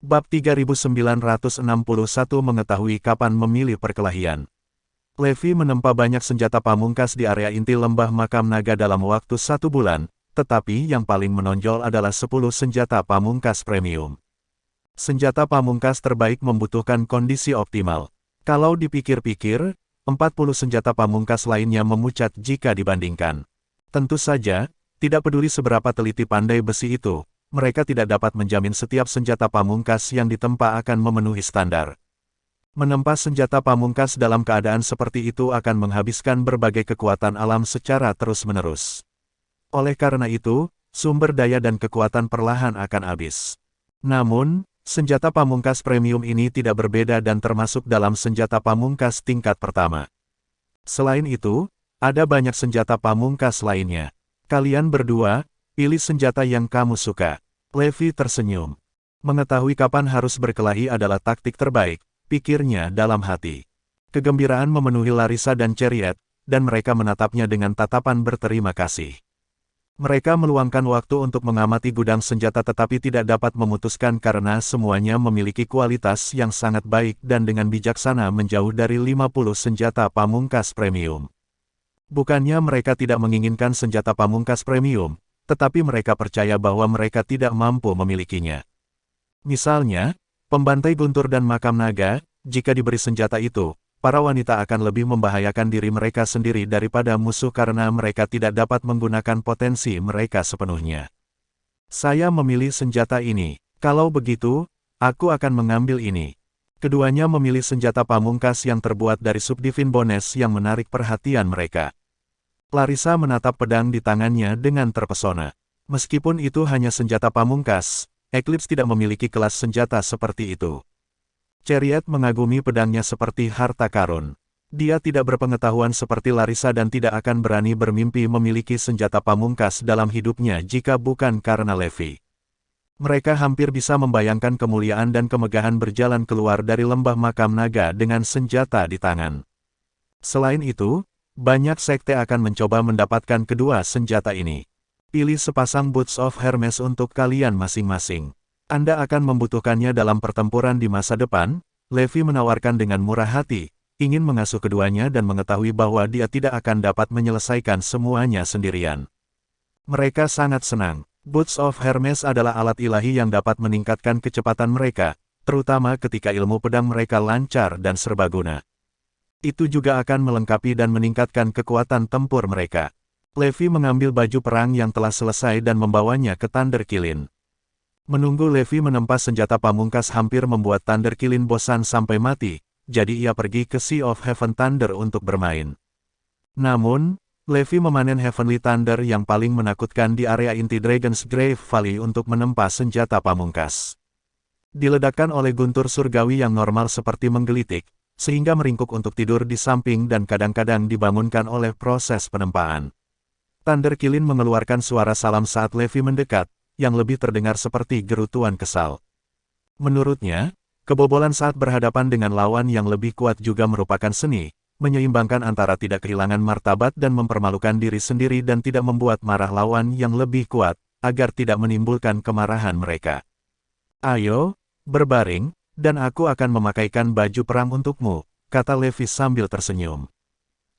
Bab 3961 mengetahui kapan memilih perkelahian. Levi menempa banyak senjata pamungkas di area inti lembah makam naga dalam waktu 1 bulan, tetapi yang paling menonjol adalah 10 senjata pamungkas premium. Senjata pamungkas terbaik membutuhkan kondisi optimal. Kalau dipikir-pikir, 40 senjata pamungkas lainnya memucat jika dibandingkan. Tentu saja, tidak peduli seberapa teliti pandai besi itu, mereka tidak dapat menjamin setiap senjata pamungkas yang ditempa akan memenuhi standar. Menempa senjata pamungkas dalam keadaan seperti itu akan menghabiskan berbagai kekuatan alam secara terus-menerus. Oleh karena itu, sumber daya dan kekuatan perlahan akan habis. Namun, senjata pamungkas premium ini tidak berbeda dan termasuk dalam senjata pamungkas tingkat pertama. Selain itu, ada banyak senjata pamungkas lainnya. Kalian berdua, pilih senjata yang kamu suka. Levi tersenyum. Mengetahui kapan harus berkelahi adalah taktik terbaik, pikirnya dalam hati. Kegembiraan memenuhi Larissa dan Chariot, dan mereka menatapnya dengan tatapan berterima kasih. Mereka meluangkan waktu untuk mengamati gudang senjata tetapi tidak dapat memutuskan karena semuanya memiliki kualitas yang sangat baik dan dengan bijaksana menjauh dari 50 senjata pamungkas premium. Bukannya mereka tidak menginginkan senjata pamungkas premium, tetapi mereka percaya bahwa mereka tidak mampu memilikinya. Misalnya, pembantai guntur dan makam naga, jika diberi senjata itu, para wanita akan lebih membahayakan diri mereka sendiri daripada musuh karena mereka tidak dapat menggunakan potensi mereka sepenuhnya. Saya memilih senjata ini. Kalau begitu, aku akan mengambil ini. Keduanya memilih senjata pamungkas yang terbuat dari subdivine bones yang menarik perhatian mereka. Larissa menatap pedang di tangannya dengan terpesona. Meskipun itu hanya senjata pamungkas, Eclipse tidak memiliki kelas senjata seperti itu. Chariot mengagumi pedangnya seperti harta karun. Dia tidak berpengetahuan seperti Larissa dan tidak akan berani bermimpi memiliki senjata pamungkas dalam hidupnya jika bukan karena Levi. Mereka hampir bisa membayangkan kemuliaan dan kemegahan berjalan keluar dari lembah makam naga dengan senjata di tangan. Selain itu, banyak sekte akan mencoba mendapatkan kedua senjata ini. Pilih sepasang Boots of Hermes untuk kalian masing-masing. Anda akan membutuhkannya dalam pertempuran di masa depan. Levi menawarkan dengan murah hati, ingin mengasuh keduanya dan mengetahui bahwa dia tidak akan dapat menyelesaikan semuanya sendirian. Mereka sangat senang. Boots of Hermes adalah alat ilahi yang dapat meningkatkan kecepatan mereka, terutama ketika ilmu pedang mereka lancar dan serbaguna. Itu juga akan melengkapi dan meningkatkan kekuatan tempur mereka. Levi mengambil baju perang yang telah selesai dan membawanya ke Thunderkillin. Menunggu Levi menempa senjata pamungkas hampir membuat Thunderkillin bosan sampai mati, jadi ia pergi ke Sea of Heaven Thunder untuk bermain. Namun, Levi memanen Heavenly Thunder yang paling menakutkan di area inti Dragon's Grave Valley untuk menempa senjata pamungkas. Diledakkan oleh guntur surgawi yang normal seperti menggelitik, sehingga meringkuk untuk tidur di samping dan kadang-kadang dibangunkan oleh proses penempaan. Thunderkillin mengeluarkan suara salam saat Levi mendekat, yang lebih terdengar seperti gerutuan kesal. Menurutnya, kebobolan saat berhadapan dengan lawan yang lebih kuat juga merupakan seni, menyeimbangkan antara tidak kehilangan martabat dan mempermalukan diri sendiri dan tidak membuat marah lawan yang lebih kuat, agar tidak menimbulkan kemarahan mereka. Ayo, berbaring, dan aku akan memakaikan baju perang untukmu, kata Levi sambil tersenyum.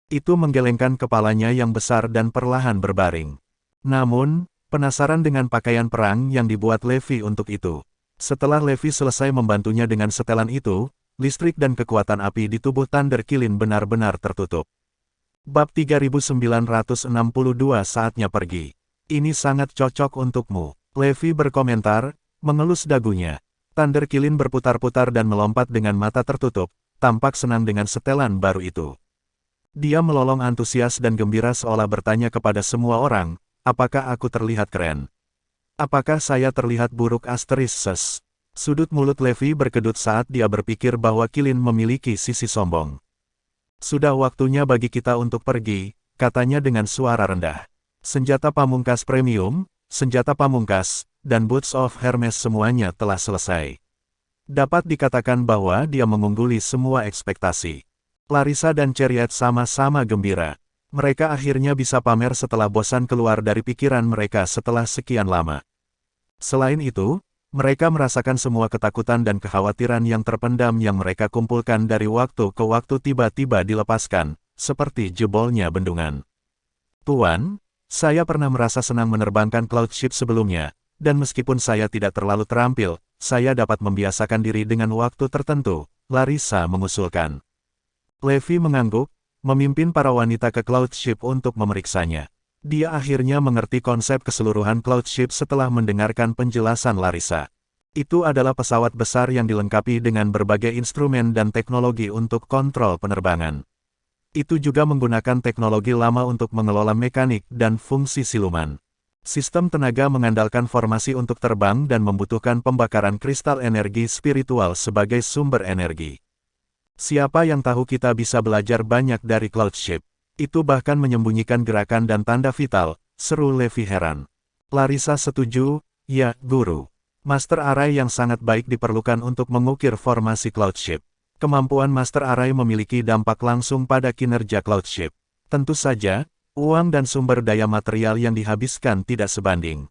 Itu menggelengkan kepalanya yang besar dan perlahan berbaring. Namun, penasaran dengan pakaian perang yang dibuat Levi untuk itu. Setelah Levi selesai membantunya dengan setelan itu, listrik dan kekuatan api di tubuh Thunderkillin benar-benar tertutup. Bab 3962 saatnya pergi. Ini sangat cocok untukmu, Levi berkomentar, mengelus dagunya. Thunderkillin berputar-putar dan melompat dengan mata tertutup, tampak senang dengan setelan baru itu. Dia melolong antusias dan gembira seolah bertanya kepada semua orang, apakah aku terlihat keren? Apakah saya terlihat buruk? Sudut mulut Levi berkedut saat dia berpikir bahwa Killin memiliki sisi sombong. Sudah waktunya bagi kita untuk pergi, katanya dengan suara rendah. Senjata pamungkas premium, senjata pamungkas, dan Boots of Hermes semuanya telah selesai. Dapat dikatakan bahwa dia mengungguli semua ekspektasi. Larissa dan Chariot sama-sama gembira. Mereka akhirnya bisa pamer setelah bosan keluar dari pikiran mereka setelah sekian lama. Selain itu, Mereka merasakan semua ketakutan dan kekhawatiran yang terpendam yang mereka kumpulkan dari waktu ke waktu tiba-tiba dilepaskan, seperti jebolnya bendungan. Tuan, saya pernah merasa senang menerbangkan cloud ship sebelumnya, dan meskipun saya tidak terlalu terampil, saya dapat membiasakan diri dengan waktu tertentu, Larissa mengusulkan. Levi mengangguk, memimpin para wanita ke cloud ship untuk memeriksanya. Dia akhirnya mengerti konsep keseluruhan cloud ship setelah mendengarkan penjelasan Larissa. Itu adalah pesawat besar yang dilengkapi dengan berbagai instrumen dan teknologi untuk kontrol penerbangan. Itu juga menggunakan teknologi lama untuk mengelola mekanik dan fungsi siluman. Sistem tenaga mengandalkan formasi untuk terbang dan membutuhkan pembakaran kristal energi spiritual sebagai sumber energi. Siapa yang tahu kita bisa belajar banyak dari cloud ship? Itu bahkan menyembunyikan gerakan dan tanda vital, seru Levi heran. Larissa setuju, ya, Guru. Master Array yang sangat baik diperlukan untuk mengukir formasi cloud ship. Kemampuan Master Array memiliki dampak langsung pada kinerja cloud ship. Tentu saja, uang dan sumber daya material yang dihabiskan tidak sebanding.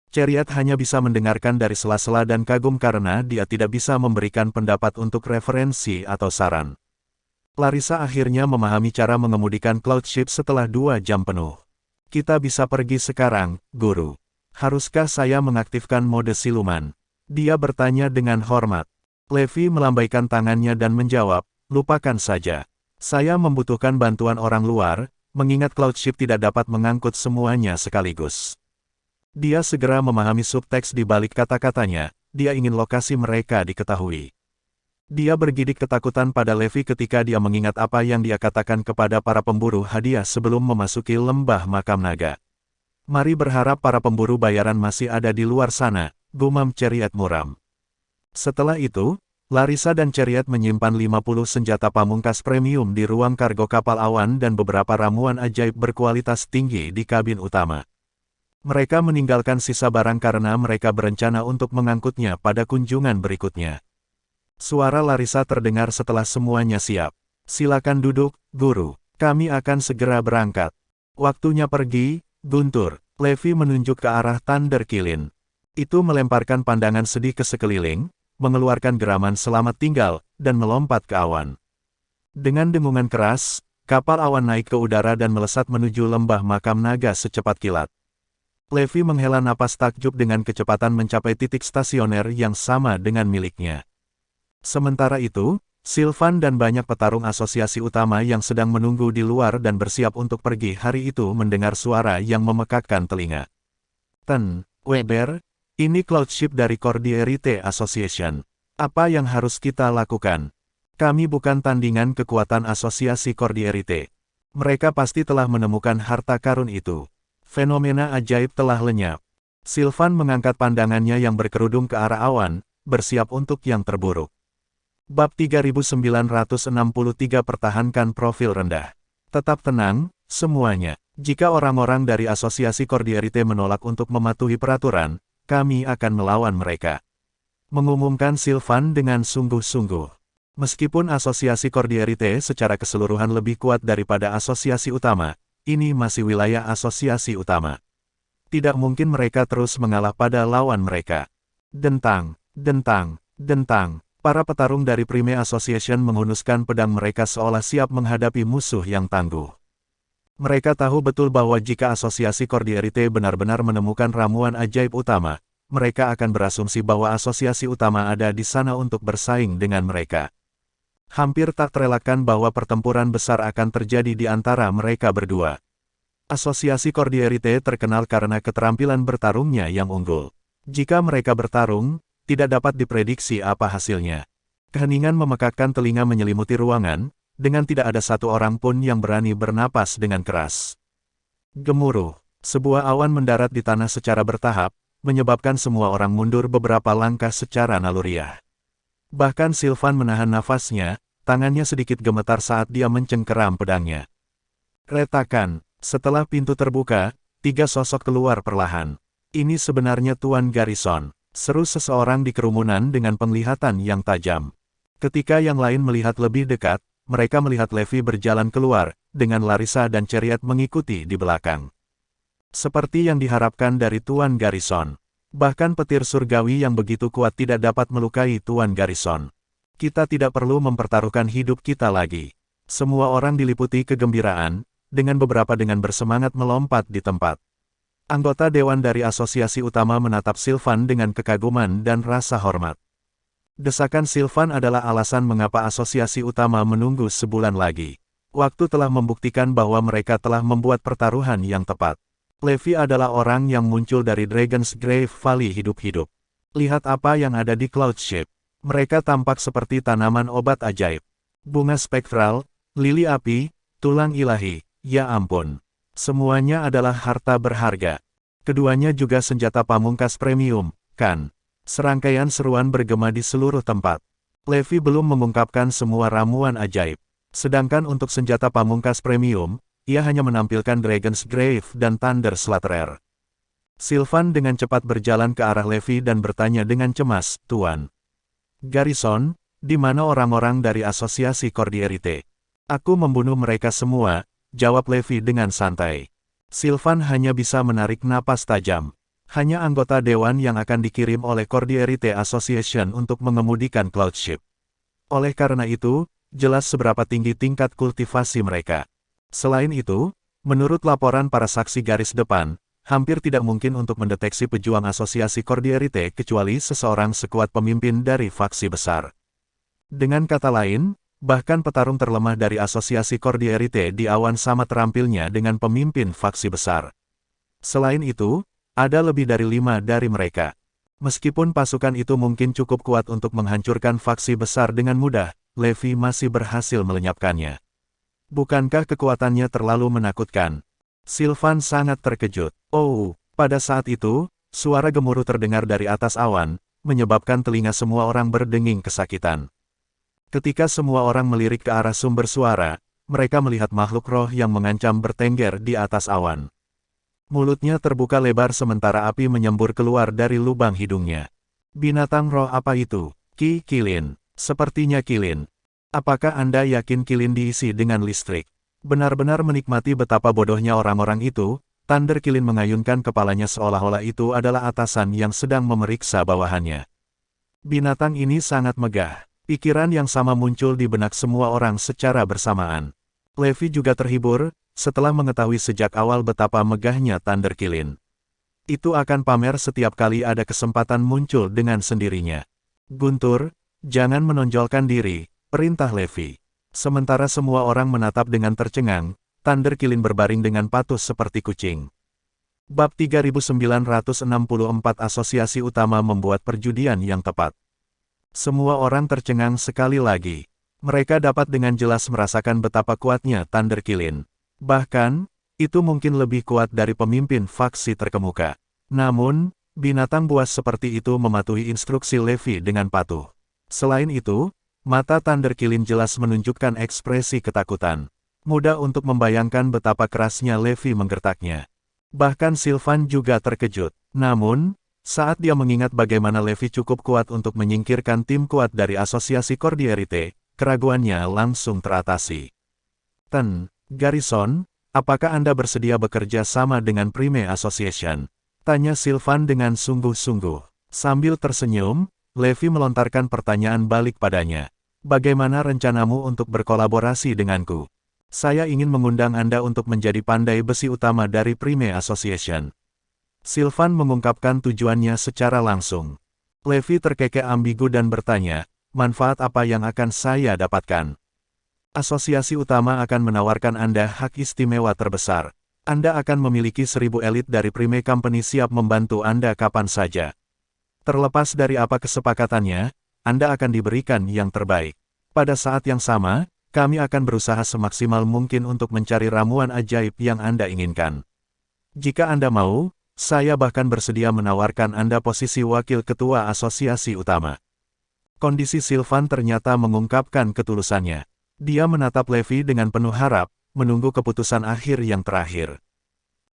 Chariot hanya bisa mendengarkan dari sela-sela dan kagum karena dia tidak bisa memberikan pendapat untuk referensi atau saran. Larissa akhirnya memahami cara mengemudikan cloud ship setelah 2 jam penuh. Kita bisa pergi sekarang, Guru. Haruskah saya mengaktifkan mode siluman? Dia bertanya dengan hormat. Levi melambaikan tangannya dan menjawab, lupakan saja. Saya membutuhkan bantuan orang luar, mengingat cloud ship tidak dapat mengangkut semuanya sekaligus. Dia segera memahami subteks di balik kata-katanya, dia ingin lokasi mereka diketahui. Dia bergidik ketakutan pada Levi ketika dia mengingat apa yang dia katakan kepada para pemburu hadiah sebelum memasuki lembah makam naga. Mari berharap para pemburu bayaran masih ada di luar sana, gumam Chariot muram. Setelah itu, Larissa dan Chariot menyimpan 50 senjata pamungkas premium di ruang kargo kapal awan dan beberapa ramuan ajaib berkualitas tinggi di kabin utama. Mereka meninggalkan sisa barang karena mereka berencana untuk mengangkutnya pada kunjungan berikutnya. Suara Larissa terdengar setelah semuanya siap. Silakan duduk, Guru. Kami akan segera berangkat. Waktunya pergi, Guntur. Levi menunjuk ke arah Thunder Kilin. Itu melemparkan pandangan sedih ke sekeliling, mengeluarkan geraman selamat tinggal, dan melompat ke awan. Dengan dengungan keras, kapal awan naik ke udara dan melesat menuju lembah makam naga secepat kilat. Levi menghela napas takjub dengan kecepatan mencapai titik stasioner yang sama dengan miliknya. Sementara itu, Sylvan dan banyak petarung asosiasi utama yang sedang menunggu di luar dan bersiap untuk pergi hari itu mendengar suara yang memekakkan telinga. Weber, ini cloud ship dari Cordierite Association. Apa yang harus kita lakukan? Kami bukan tandingan kekuatan asosiasi Cordierite. Mereka pasti telah menemukan harta karun itu. Fenomena ajaib telah lenyap. Sylvan mengangkat pandangannya yang berkerudung ke arah awan, bersiap untuk yang terburuk. Bab 3963 Pertahankan profil rendah. Tetap tenang, semuanya. Jika orang-orang dari asosiasi Cordierite menolak untuk mematuhi peraturan, kami akan melawan mereka. Mengumumkan Sylvan dengan sungguh-sungguh. Meskipun asosiasi Cordierite secara keseluruhan lebih kuat daripada asosiasi utama, ini masih wilayah asosiasi utama. Tidak mungkin mereka terus mengalah pada lawan mereka. Dentang, dentang, dentang. Para petarung dari Prime Association menghunuskan pedang mereka seolah siap menghadapi musuh yang tangguh. Mereka tahu betul bahwa jika asosiasi Cordierite benar-benar menemukan ramuan ajaib utama, mereka akan berasumsi bahwa asosiasi utama ada di sana untuk bersaing dengan mereka. Hampir tak terelakkan bahwa pertempuran besar akan terjadi di antara mereka berdua. Asosiasi Cordierite terkenal karena keterampilan bertarungnya yang unggul. Jika mereka bertarung, tidak dapat diprediksi apa hasilnya. Keheningan memekakkan telinga menyelimuti ruangan, dengan tidak ada satu orang pun yang berani bernapas dengan keras. Gemuruh, sebuah awan mendarat di tanah secara bertahap, menyebabkan semua orang mundur beberapa langkah secara naluriah. Bahkan Sylvan menahan nafasnya, tangannya sedikit gemetar saat dia mencengkeram pedangnya. Retakan, setelah pintu terbuka, 3 sosok keluar perlahan. Ini sebenarnya Tuan Garrison, seru seseorang di kerumunan dengan penglihatan yang tajam. Ketika yang lain melihat lebih dekat, mereka melihat Levi berjalan keluar, dengan Larissa dan Chariot mengikuti di belakang. Seperti yang diharapkan dari Tuan Garrison. Bahkan petir surgawi yang begitu kuat tidak dapat melukai Tuan Garrison. Kita tidak perlu mempertaruhkan hidup kita lagi. Semua orang diliputi kegembiraan, dengan beberapa dengan bersemangat melompat di tempat. Anggota dewan dari asosiasi utama menatap Sylvan dengan kekaguman dan rasa hormat. Desakan Sylvan adalah alasan mengapa asosiasi utama menunggu sebulan lagi. Waktu telah membuktikan bahwa mereka telah membuat pertaruhan yang tepat. Levi adalah orang yang muncul dari Dragon's Grave Valley hidup-hidup. Lihat apa yang ada di Cloud Ship. Mereka tampak seperti tanaman obat ajaib. Bunga spektral, lili api, tulang ilahi, ya ampun. Semuanya adalah harta berharga. Keduanya juga senjata pamungkas premium, kan? Serangkaian seruan bergema di seluruh tempat. Levi belum mengungkapkan semua ramuan ajaib. Sedangkan untuk senjata pamungkas premium, ia hanya menampilkan Dragon's Grave dan Thunder Slaterer. Sylvan dengan cepat berjalan ke arah Levi dan bertanya dengan cemas, Tuan Garrison, di mana orang-orang dari asosiasi Cordierite? Aku membunuh mereka semua, jawab Levi dengan santai. Sylvan hanya bisa menarik napas tajam. Hanya anggota dewan yang akan dikirim oleh Cordierite Association untuk mengemudikan Cloud Ship. Oleh karena itu, jelas seberapa tinggi tingkat kultivasi mereka. Selain itu, menurut laporan para saksi garis depan, hampir tidak mungkin untuk mendeteksi pejuang asosiasi Cordierite kecuali seseorang sekuat pemimpin dari faksi besar. Dengan kata lain, bahkan petarung terlemah dari asosiasi Cordierite di awan sama terampilnya dengan pemimpin faksi besar. Selain itu, ada lebih dari 5 dari mereka. Meskipun pasukan itu mungkin cukup kuat untuk menghancurkan faksi besar dengan mudah, Levi masih berhasil melenyapkannya. Bukankah kekuatannya terlalu menakutkan? Sylvan sangat terkejut. Oh, pada saat itu, suara gemuruh terdengar dari atas awan, menyebabkan telinga semua orang berdenging kesakitan. Ketika semua orang melirik ke arah sumber suara, mereka melihat makhluk roh yang mengancam bertengger di atas awan. Mulutnya terbuka lebar sementara api menyembur keluar dari lubang hidungnya. Binatang roh apa itu? Kilin. Sepertinya kilin. Apakah Anda yakin kilin diisi dengan listrik? Benar-benar menikmati betapa bodohnya orang-orang itu, Thunder Kilin mengayunkan kepalanya seolah-olah itu adalah atasan yang sedang memeriksa bawahannya. Binatang ini sangat megah. Pikiran yang sama muncul di benak semua orang secara bersamaan. Levi juga terhibur, setelah mengetahui sejak awal betapa megahnya Thunder Kilin. Itu akan pamer setiap kali ada kesempatan muncul dengan sendirinya. Guntur, jangan menonjolkan diri, perintah Levi. Sementara semua orang menatap dengan tercengang, Thunder Kilin berbaring dengan patuh seperti kucing. Bab 3964 Asosiasi Utama membuat perjudian yang tepat. Semua orang tercengang sekali lagi. Mereka dapat dengan jelas merasakan betapa kuatnya Thunder Kilin. Bahkan, itu mungkin lebih kuat dari pemimpin faksi terkemuka. Namun, binatang buas seperti itu mematuhi instruksi Levi dengan patuh. Selain itu, mata Thunder Kilin jelas menunjukkan ekspresi ketakutan. Mudah untuk membayangkan betapa kerasnya Levi menggertaknya. Bahkan Sylvan juga terkejut. Namun, saat dia mengingat bagaimana Levi cukup kuat untuk menyingkirkan tim kuat dari asosiasi Cordierite, keraguannya langsung teratasi. Garrison, apakah Anda bersedia bekerja sama dengan Prime Association? Tanya Sylvan dengan sungguh-sungguh. Sambil tersenyum, Levi melontarkan pertanyaan balik padanya. Bagaimana rencanamu untuk berkolaborasi denganku? Saya ingin mengundang Anda untuk menjadi pandai besi utama dari Prime Association. Sylvan mengungkapkan tujuannya secara langsung. Levi terkekeh ambigu dan bertanya, manfaat apa yang akan saya dapatkan? Asosiasi utama akan menawarkan Anda hak istimewa terbesar. Anda akan memiliki 1000 elit dari Prime Company siap membantu Anda kapan saja. Terlepas dari apa kesepakatannya, Anda akan diberikan yang terbaik. Pada saat yang sama, kami akan berusaha semaksimal mungkin untuk mencari ramuan ajaib yang Anda inginkan. Jika Anda mau, saya bahkan bersedia menawarkan Anda posisi wakil ketua asosiasi utama. Kondisi Sylvan ternyata mengungkapkan ketulusannya. Dia menatap Levi dengan penuh harap, menunggu keputusan akhir yang terakhir.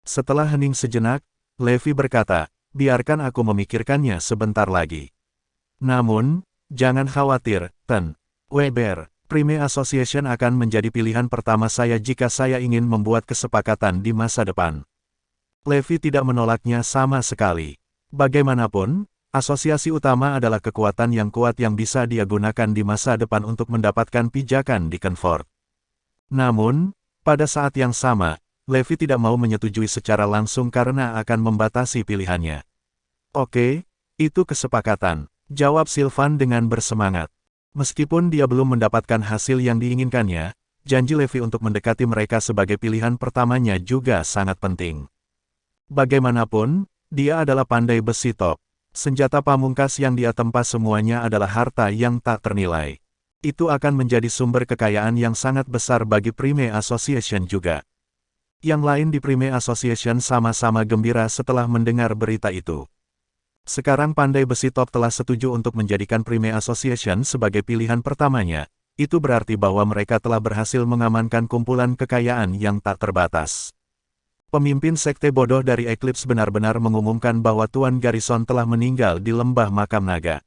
Setelah hening sejenak, Levi berkata, biarkan aku memikirkannya sebentar lagi. Namun, jangan khawatir, Weber. Prime Association akan menjadi pilihan pertama saya jika saya ingin membuat kesepakatan di masa depan. Levi tidak menolaknya sama sekali. Bagaimanapun, asosiasi utama adalah kekuatan yang kuat yang bisa dia gunakan di masa depan untuk mendapatkan pijakan di Kenford. Namun, pada saat yang sama, Levi tidak mau menyetujui secara langsung karena akan membatasi pilihannya. Oke, itu kesepakatan, jawab Sylvan dengan bersemangat. Meskipun dia belum mendapatkan hasil yang diinginkannya, janji Levi untuk mendekati mereka sebagai pilihan pertamanya juga sangat penting. Bagaimanapun, dia adalah pandai besi top. Senjata pamungkas yang dia tempa semuanya adalah harta yang tak ternilai. Itu akan menjadi sumber kekayaan yang sangat besar bagi Prime Association juga. Yang lain di Prime Association sama-sama gembira setelah mendengar berita itu. Sekarang pandai besi top telah setuju untuk menjadikan Prime Association sebagai pilihan pertamanya. Itu berarti bahwa mereka telah berhasil mengamankan kumpulan kekayaan yang tak terbatas. Pemimpin sekte bodoh dari Eclipse benar-benar mengumumkan bahwa Tuan Garrison telah meninggal di lembah makam naga.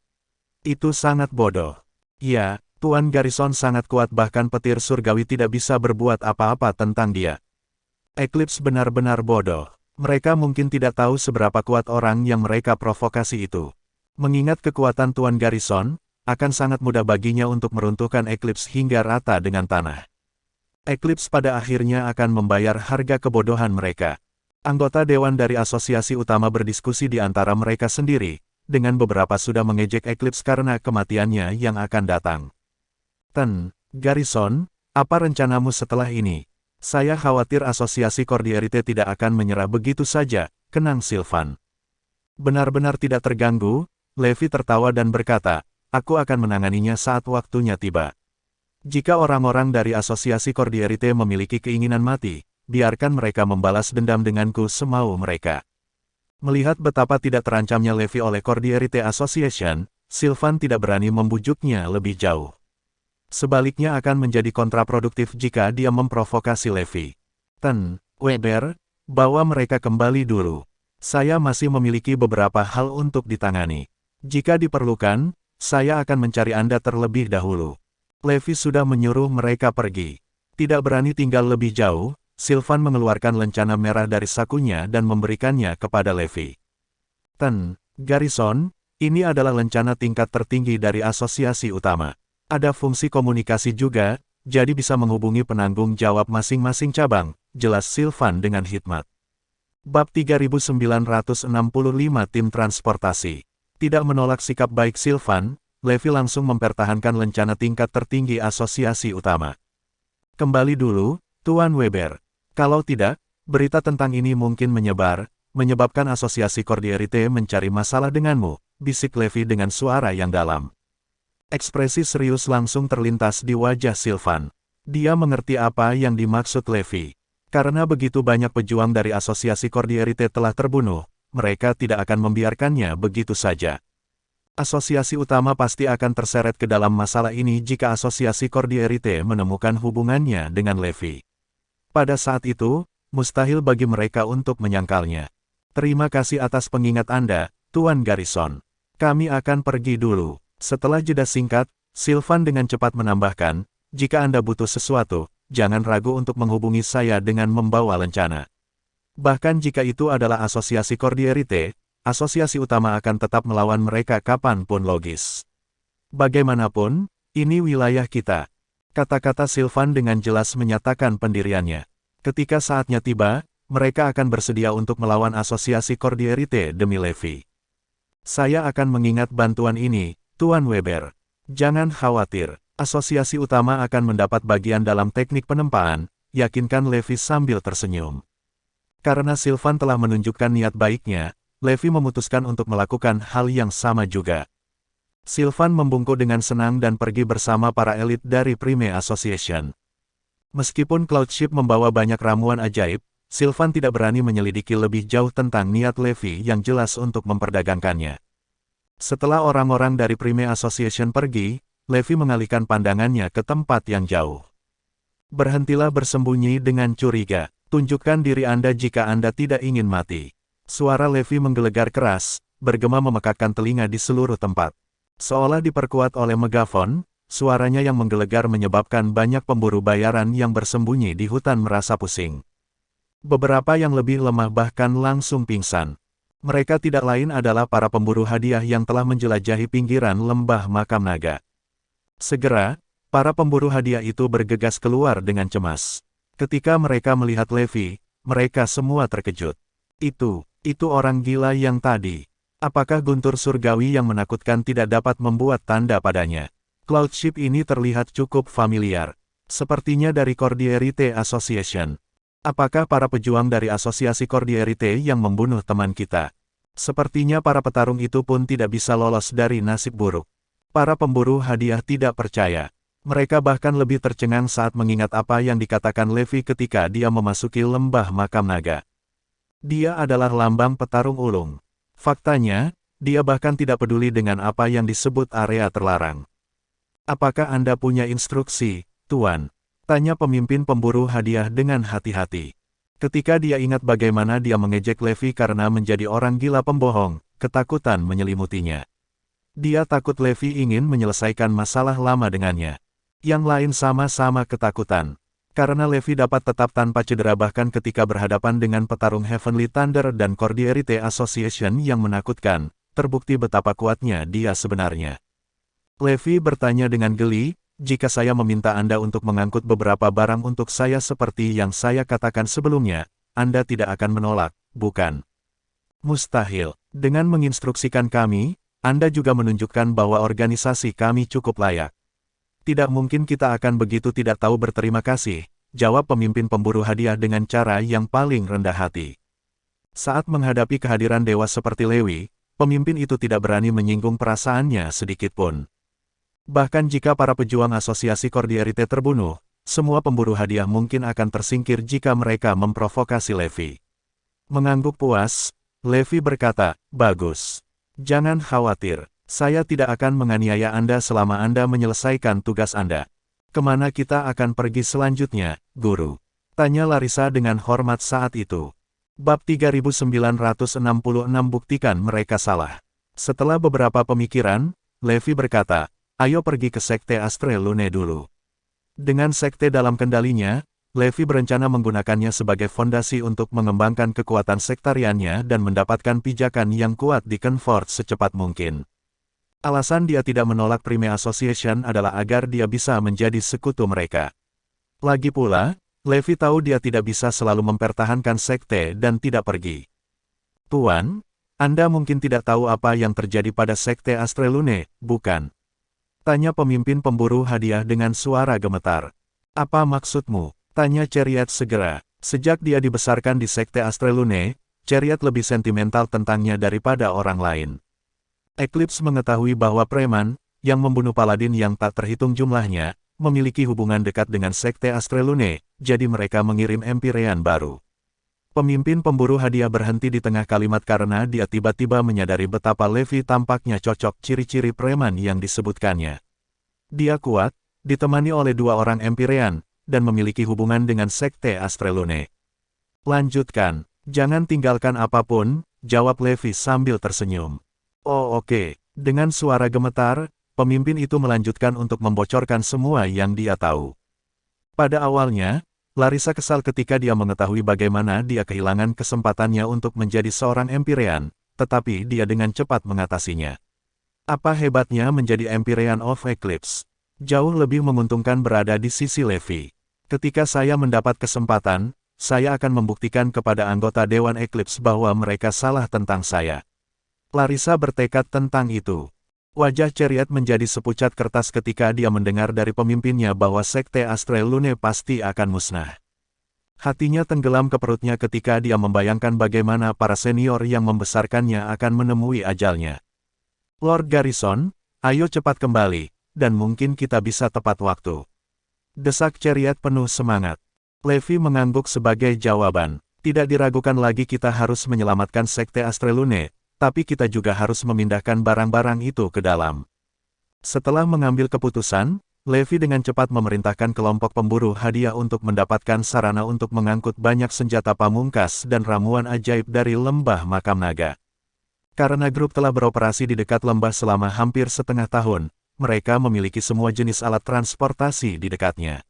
Itu sangat bodoh. Ya, Tuan Garrison sangat kuat bahkan petir surgawi tidak bisa berbuat apa-apa tentang dia. Eclipse benar-benar bodoh. Mereka mungkin tidak tahu seberapa kuat orang yang mereka provokasi itu. Mengingat kekuatan Tuan Garrison, akan sangat mudah baginya untuk meruntuhkan Eclipse hingga rata dengan tanah. Eclipse pada akhirnya akan membayar harga kebodohan mereka. Anggota dewan dari asosiasi utama berdiskusi di antara mereka sendiri, dengan beberapa sudah mengejek Eclipse karena kematiannya yang akan datang. Garrison, apa rencanamu setelah ini? Saya khawatir asosiasi Cordierite tidak akan menyerah begitu saja, kenang Sylvan. Benar-benar tidak terganggu, Levi tertawa dan berkata, aku akan menanganinya saat waktunya tiba. Jika orang-orang dari asosiasi Cordierite memiliki keinginan mati, biarkan mereka membalas dendam denganku semau mereka. Melihat betapa tidak terancamnya Levi oleh Cordierite Association, Sylvan tidak berani membujuknya lebih jauh. Sebaliknya akan menjadi kontraproduktif jika dia memprovokasi Levi. Weber, bawa mereka kembali dulu. Saya masih memiliki beberapa hal untuk ditangani. Jika diperlukan, saya akan mencari Anda terlebih dahulu. Levi sudah menyuruh mereka pergi. Tidak berani tinggal lebih jauh, Sylvan mengeluarkan lencana merah dari sakunya dan memberikannya kepada Levi. Garrison, ini adalah lencana tingkat tertinggi dari asosiasi utama. Ada fungsi komunikasi juga, jadi bisa menghubungi penanggung jawab masing-masing cabang, jelas Sylvan dengan hikmat. Bab 3965 Tim Transportasi. Tidak menolak sikap baik Sylvan, Levi langsung mempertahankan lencana tingkat tertinggi asosiasi utama. Kembali dulu, Tuan Weber. Kalau tidak, berita tentang ini mungkin menyebabkan asosiasi Cordierite mencari masalah denganmu, bisik Levi dengan suara yang dalam. Ekspresi serius langsung terlintas di wajah Sylvan. Dia mengerti apa yang dimaksud Levi. Karena begitu banyak pejuang dari asosiasi Cordierite telah terbunuh, mereka tidak akan membiarkannya begitu saja. Asosiasi utama pasti akan terseret ke dalam masalah ini jika asosiasi Cordierite menemukan hubungannya dengan Levi. Pada saat itu, mustahil bagi mereka untuk menyangkalnya. Terima kasih atas pengingat Anda, Tuan Garrison. Kami akan pergi dulu. Setelah jeda singkat, Sylvan dengan cepat menambahkan, jika Anda butuh sesuatu, jangan ragu untuk menghubungi saya dengan membawa lencana. Bahkan jika itu adalah asosiasi Cordierite, asosiasi utama akan tetap melawan mereka kapanpun logis. Bagaimanapun, ini wilayah kita. Kata-kata Sylvan dengan jelas menyatakan pendiriannya. Ketika saatnya tiba, mereka akan bersedia untuk melawan asosiasi Cordierite demi Levi. Saya akan mengingat bantuan ini, Tuan Weber. Jangan khawatir, asosiasi utama akan mendapat bagian dalam teknik penempaan, yakinkan Levi sambil tersenyum. Karena Sylvan telah menunjukkan niat baiknya, Levi memutuskan untuk melakukan hal yang sama juga. Sylvan membungkuk dengan senang dan pergi bersama para elit dari Prime Association. Meskipun Cloud Ship membawa banyak ramuan ajaib, Sylvan tidak berani menyelidiki lebih jauh tentang niat Levi yang jelas untuk memperdagangkannya. Setelah orang-orang dari Prime Association pergi, Levi mengalihkan pandangannya ke tempat yang jauh. Berhentilah bersembunyi dengan curiga. Tunjukkan diri Anda jika Anda tidak ingin mati. Suara Levi menggelegar keras, bergema memekakkan telinga di seluruh tempat. Seolah diperkuat oleh megafon, suaranya yang menggelegar menyebabkan banyak pemburu bayaran yang bersembunyi di hutan merasa pusing. Beberapa yang lebih lemah bahkan langsung pingsan. Mereka tidak lain adalah para pemburu hadiah yang telah menjelajahi pinggiran lembah makam naga. Segera, para pemburu hadiah itu bergegas keluar dengan cemas. Ketika mereka melihat Levi, mereka semua terkejut. Itu orang gila yang tadi. Apakah guntur surgawi yang menakutkan tidak dapat membuat tanda padanya? Cloudship ini terlihat cukup familiar. Sepertinya dari Cordierite Association. Apakah para pejuang dari asosiasi Cordierite yang membunuh teman kita? Sepertinya para petarung itu pun tidak bisa lolos dari nasib buruk. Para pemburu hadiah tidak percaya. Mereka bahkan lebih tercengang saat mengingat apa yang dikatakan Levi ketika dia memasuki lembah makam naga. Dia adalah lambang petarung ulung. Faktanya, dia bahkan tidak peduli dengan apa yang disebut area terlarang. Apakah Anda punya instruksi, Tuan? Tanya pemimpin pemburu hadiah dengan hati-hati. Ketika dia ingat bagaimana dia mengejek Levi karena menjadi orang gila pembohong, ketakutan menyelimutinya. Dia takut Levi ingin menyelesaikan masalah lama dengannya. Yang lain sama-sama ketakutan. Karena Levi dapat tetap tanpa cedera bahkan ketika berhadapan dengan petarung Heavenly Thunder dan Cordierite Association yang menakutkan, terbukti betapa kuatnya dia sebenarnya. Levi bertanya dengan geli, jika saya meminta Anda untuk mengangkut beberapa barang untuk saya seperti yang saya katakan sebelumnya, Anda tidak akan menolak, bukan? Mustahil. Dengan menginstruksikan kami, Anda juga menunjukkan bahwa organisasi kami cukup layak. Tidak mungkin kita akan begitu tidak tahu berterima kasih, jawab pemimpin pemburu hadiah dengan cara yang paling rendah hati. Saat menghadapi kehadiran dewa seperti Levi, pemimpin itu tidak berani menyinggung perasaannya sedikitpun. Bahkan jika para pejuang asosiasi Cordierite terbunuh, semua pemburu hadiah mungkin akan tersingkir jika mereka memprovokasi Levi. Mengangguk puas, Levi berkata, "Bagus. Jangan khawatir, saya tidak akan menganiaya Anda selama Anda menyelesaikan tugas Anda." "Kemana kita akan pergi selanjutnya, Guru?" tanya Larissa dengan hormat saat itu. Bab 3966 buktikan mereka salah. Setelah beberapa pemikiran, Levi berkata, "Ayo pergi ke Sekte Astre Lune dulu." Dengan sekte dalam kendalinya, Levi berencana menggunakannya sebagai fondasi untuk mengembangkan kekuatan sektariannya dan mendapatkan pijakan yang kuat di Kenfort secepat mungkin. Alasan dia tidak menolak Prime Association adalah agar dia bisa menjadi sekutu mereka. Lagi pula, Levi tahu dia tidak bisa selalu mempertahankan sekte dan tidak pergi. "Tuan, Anda mungkin tidak tahu apa yang terjadi pada Sekte Astre Lune, bukan?" tanya pemimpin pemburu hadiah dengan suara gemetar. "Apa maksudmu?" tanya Chariot segera. Sejak dia dibesarkan di Sekte Astre Lune, Chariot lebih sentimental tentangnya daripada orang lain. Eclipse mengetahui bahwa preman, yang membunuh paladin yang tak terhitung jumlahnya, memiliki hubungan dekat dengan Sekte Astre Lune, jadi mereka mengirim Empyrean baru. Pemimpin pemburu hadiah berhenti di tengah kalimat karena dia tiba-tiba menyadari betapa Levi tampaknya cocok ciri-ciri preman yang disebutkannya. Dia kuat, ditemani oleh 2 orang Empyrean, dan memiliki hubungan dengan Sekte Astre Lune. "Lanjutkan, jangan tinggalkan apapun," jawab Levi sambil tersenyum. "Oh oke." Dengan suara gemetar, pemimpin itu melanjutkan untuk membocorkan semua yang dia tahu. Pada awalnya, Larissa kesal ketika dia mengetahui bagaimana dia kehilangan kesempatannya untuk menjadi seorang Empyrean, tetapi dia dengan cepat mengatasinya. Apa hebatnya menjadi Empyrean of Eclipse? Jauh lebih menguntungkan berada di sisi Levi. Ketika saya mendapat kesempatan, saya akan membuktikan kepada anggota Dewan Eclipse bahwa mereka salah tentang saya. Larissa bertekad tentang itu. Wajah Chariot menjadi sepucat kertas ketika dia mendengar dari pemimpinnya bahwa Sekte Astre Lune pasti akan musnah. Hatinya tenggelam ke perutnya ketika dia membayangkan bagaimana para senior yang membesarkannya akan menemui ajalnya. "Lord Garrison, ayo cepat kembali, dan mungkin kita bisa tepat waktu," desak Chariot penuh semangat. Levi mengangguk sebagai jawaban. "Tidak diragukan lagi kita harus menyelamatkan Sekte Astre Lune, tapi kita juga harus memindahkan barang-barang itu ke dalam." Setelah mengambil keputusan, Levi dengan cepat memerintahkan kelompok pemburu hadiah untuk mendapatkan sarana untuk mengangkut banyak senjata pamungkas dan ramuan ajaib dari lembah makam naga. Karena grup telah beroperasi di dekat lembah selama hampir setengah tahun, mereka memiliki semua jenis alat transportasi di dekatnya.